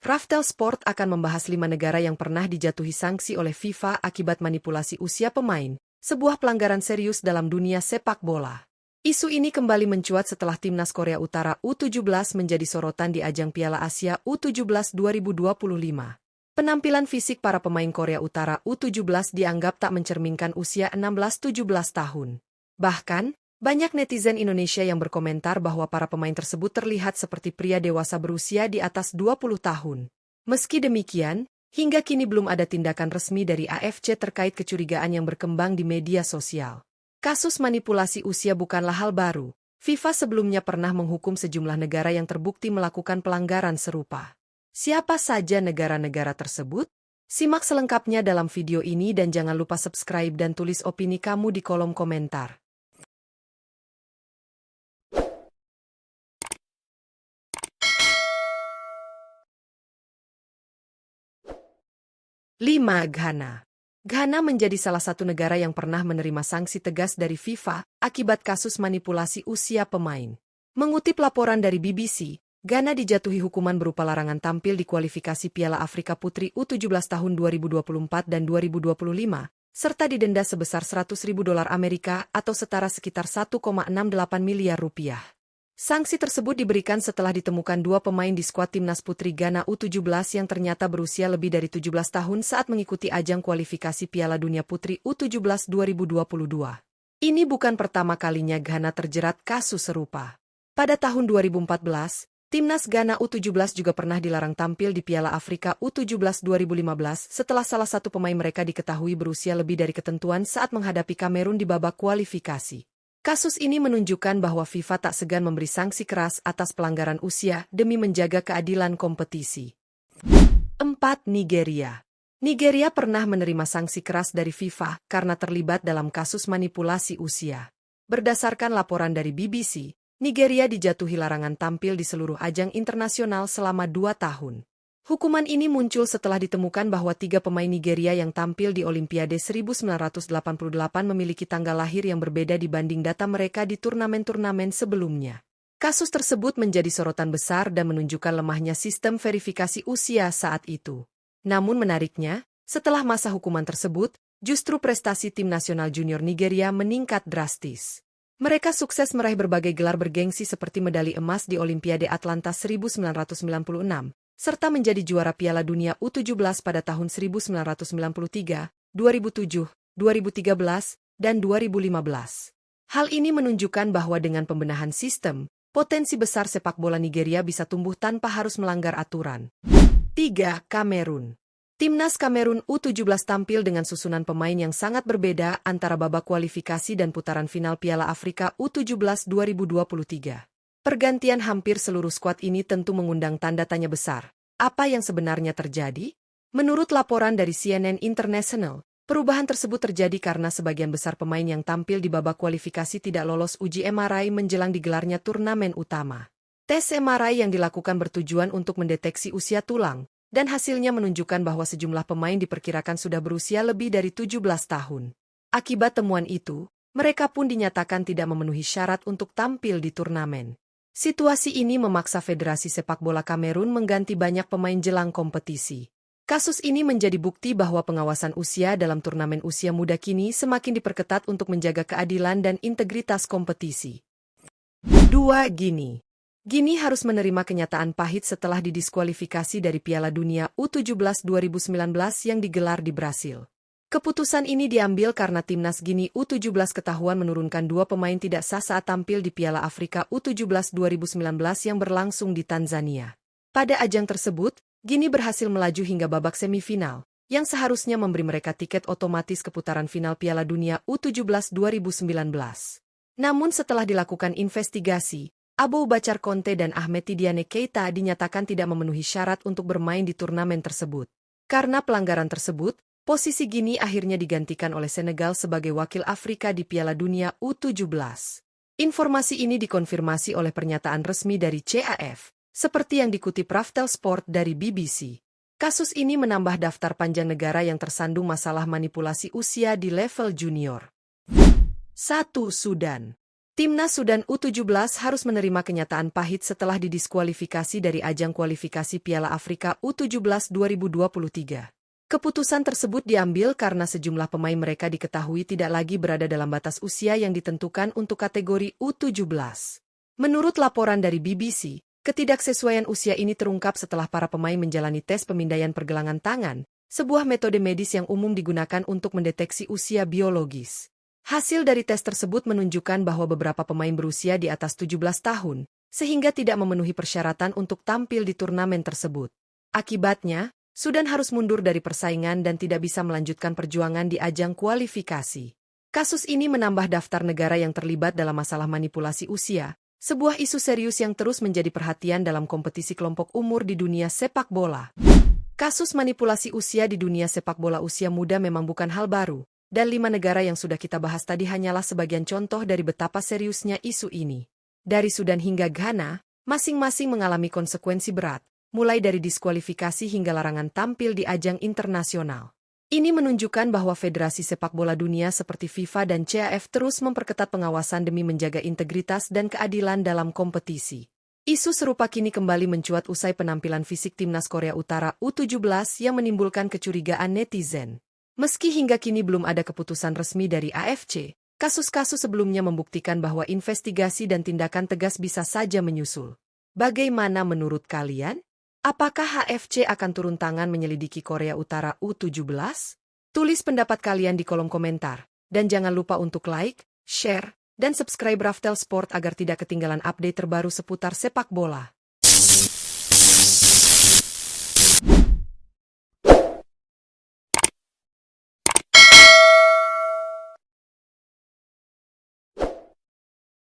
Raftel Sport akan membahas 5 negara yang pernah dijatuhi sanksi oleh FIFA akibat manipulasi usia pemain, sebuah pelanggaran serius dalam dunia sepak bola. Isu ini kembali mencuat setelah timnas Korea Utara U17 menjadi sorotan di ajang Piala Asia U17 2025. Penampilan fisik para pemain Korea Utara U17 dianggap tak mencerminkan usia 16-17 tahun. Bahkan, banyak netizen Indonesia yang berkomentar bahwa para pemain tersebut terlihat seperti pria dewasa berusia di atas 20 tahun. Meski demikian, hingga kini belum ada tindakan resmi dari AFC terkait kecurigaan yang berkembang di media sosial. Kasus manipulasi usia bukanlah hal baru. FIFA sebelumnya pernah menghukum sejumlah negara yang terbukti melakukan pelanggaran serupa. Siapa saja negara-negara tersebut? Simak selengkapnya dalam video ini dan jangan lupa subscribe dan tulis opini kamu di kolom komentar. Ghana. Ghana menjadi salah satu negara yang pernah menerima sanksi tegas dari FIFA akibat kasus manipulasi usia pemain. Mengutip laporan dari BBC, Ghana dijatuhi hukuman berupa larangan tampil di kualifikasi Piala Afrika Putri U17 tahun 2024 dan 2025, serta didenda sebesar $100.000 Amerika atau setara sekitar 1,68 miliar rupiah. Sanksi tersebut diberikan setelah ditemukan 2 pemain di skuad timnas putri Ghana U17 yang ternyata berusia lebih dari 17 tahun saat mengikuti ajang kualifikasi Piala Dunia Putri U17 2022. Ini bukan pertama kalinya Ghana terjerat kasus serupa. Pada tahun 2014, timnas Ghana U17 juga pernah dilarang tampil di Piala Afrika U17 2015 setelah salah satu pemain mereka diketahui berusia lebih dari ketentuan saat menghadapi Kamerun di babak kualifikasi. Kasus ini menunjukkan bahwa FIFA tak segan memberi sanksi keras atas pelanggaran usia demi menjaga keadilan kompetisi. 4. Nigeria. Nigeria pernah menerima sanksi keras dari FIFA karena terlibat dalam kasus manipulasi usia. Berdasarkan laporan dari BBC, Nigeria dijatuhi larangan tampil di seluruh ajang internasional selama 2 tahun. Hukuman ini muncul setelah ditemukan bahwa 3 pemain Nigeria yang tampil di Olimpiade 1988 memiliki tanggal lahir yang berbeda dibanding data mereka di turnamen-turnamen sebelumnya. Kasus tersebut menjadi sorotan besar dan menunjukkan lemahnya sistem verifikasi usia saat itu. Namun menariknya, setelah masa hukuman tersebut, justru prestasi tim nasional junior Nigeria meningkat drastis. Mereka sukses meraih berbagai gelar bergengsi seperti medali emas di Olimpiade Atlanta 1996, serta menjadi juara Piala Dunia U17 pada tahun 1993, 2007, 2013, dan 2015. Hal ini menunjukkan bahwa dengan pembenahan sistem, potensi besar sepak bola Nigeria bisa tumbuh tanpa harus melanggar aturan. 3. Kamerun. Timnas Kamerun U17 tampil dengan susunan pemain yang sangat berbeda antara babak kualifikasi dan putaran final Piala Afrika U17 2023. Pergantian hampir seluruh skuad ini tentu mengundang tanda tanya besar. Apa yang sebenarnya terjadi? Menurut laporan dari CNN International, perubahan tersebut terjadi karena sebagian besar pemain yang tampil di babak kualifikasi tidak lolos uji MRI menjelang digelarnya turnamen utama. Tes MRI yang dilakukan bertujuan untuk mendeteksi usia tulang, dan hasilnya menunjukkan bahwa sejumlah pemain diperkirakan sudah berusia lebih dari 17 tahun. Akibat temuan itu, mereka pun dinyatakan tidak memenuhi syarat untuk tampil di turnamen. Situasi ini memaksa Federasi Sepak Bola Kamerun mengganti banyak pemain jelang kompetisi. Kasus ini menjadi bukti bahwa pengawasan usia dalam turnamen usia muda kini semakin diperketat untuk menjaga keadilan dan integritas kompetisi. 2. Guinea. Guinea harus menerima kenyataan pahit setelah didiskualifikasi dari Piala Dunia U17 2019 yang digelar di Brasil. Keputusan ini diambil karena timnas Guinea U17 ketahuan menurunkan 2 pemain tidak sah saat tampil di Piala Afrika U17 2019 yang berlangsung di Tanzania. Pada ajang tersebut, Guinea berhasil melaju hingga babak semifinal, yang seharusnya memberi mereka tiket otomatis ke putaran final Piala Dunia U17 2019. Namun setelah dilakukan investigasi, Aboubacar Conte dan Ahmed Tidiane Keita dinyatakan tidak memenuhi syarat untuk bermain di turnamen tersebut. Karena pelanggaran tersebut, posisi Guinea akhirnya digantikan oleh Senegal sebagai wakil Afrika di Piala Dunia U17. Informasi ini dikonfirmasi oleh pernyataan resmi dari CAF, seperti yang dikutip Raftel Sport dari BBC. Kasus ini menambah daftar panjang negara yang tersandung masalah manipulasi usia di level junior. 1. Sudan. Timnas Sudan U17 harus menerima kenyataan pahit setelah didiskualifikasi dari ajang kualifikasi Piala Afrika U17 2023. Keputusan tersebut diambil karena sejumlah pemain mereka diketahui tidak lagi berada dalam batas usia yang ditentukan untuk kategori U17. Menurut laporan dari BBC, ketidaksesuaian usia ini terungkap setelah para pemain menjalani tes pemindaian pergelangan tangan, sebuah metode medis yang umum digunakan untuk mendeteksi usia biologis. Hasil dari tes tersebut menunjukkan bahwa beberapa pemain berusia di atas 17 tahun, sehingga tidak memenuhi persyaratan untuk tampil di turnamen tersebut. Akibatnya, Sudan harus mundur dari persaingan dan tidak bisa melanjutkan perjuangan di ajang kualifikasi. Kasus ini menambah daftar negara yang terlibat dalam masalah manipulasi usia, sebuah isu serius yang terus menjadi perhatian dalam kompetisi kelompok umur di dunia sepak bola. Kasus manipulasi usia di dunia sepak bola usia muda memang bukan hal baru. Dan 5 negara yang sudah kita bahas tadi hanyalah sebagian contoh dari betapa seriusnya isu ini. Dari Sudan hingga Ghana, masing-masing mengalami konsekuensi berat, mulai dari diskualifikasi hingga larangan tampil di ajang internasional. Ini menunjukkan bahwa federasi sepak bola dunia seperti FIFA dan CAF terus memperketat pengawasan demi menjaga integritas dan keadilan dalam kompetisi. Isu serupa kini kembali mencuat usai penampilan fisik timnas Korea Utara U17 yang menimbulkan kecurigaan netizen. Meski hingga kini belum ada keputusan resmi dari AFC, kasus-kasus sebelumnya membuktikan bahwa investigasi dan tindakan tegas bisa saja menyusul. Bagaimana menurut kalian? Apakah AFC akan turun tangan menyelidiki Korea Utara U17? Tulis pendapat kalian di kolom komentar. Dan jangan lupa untuk like, share, dan subscribe Raftel Sport agar tidak ketinggalan update terbaru seputar sepak bola.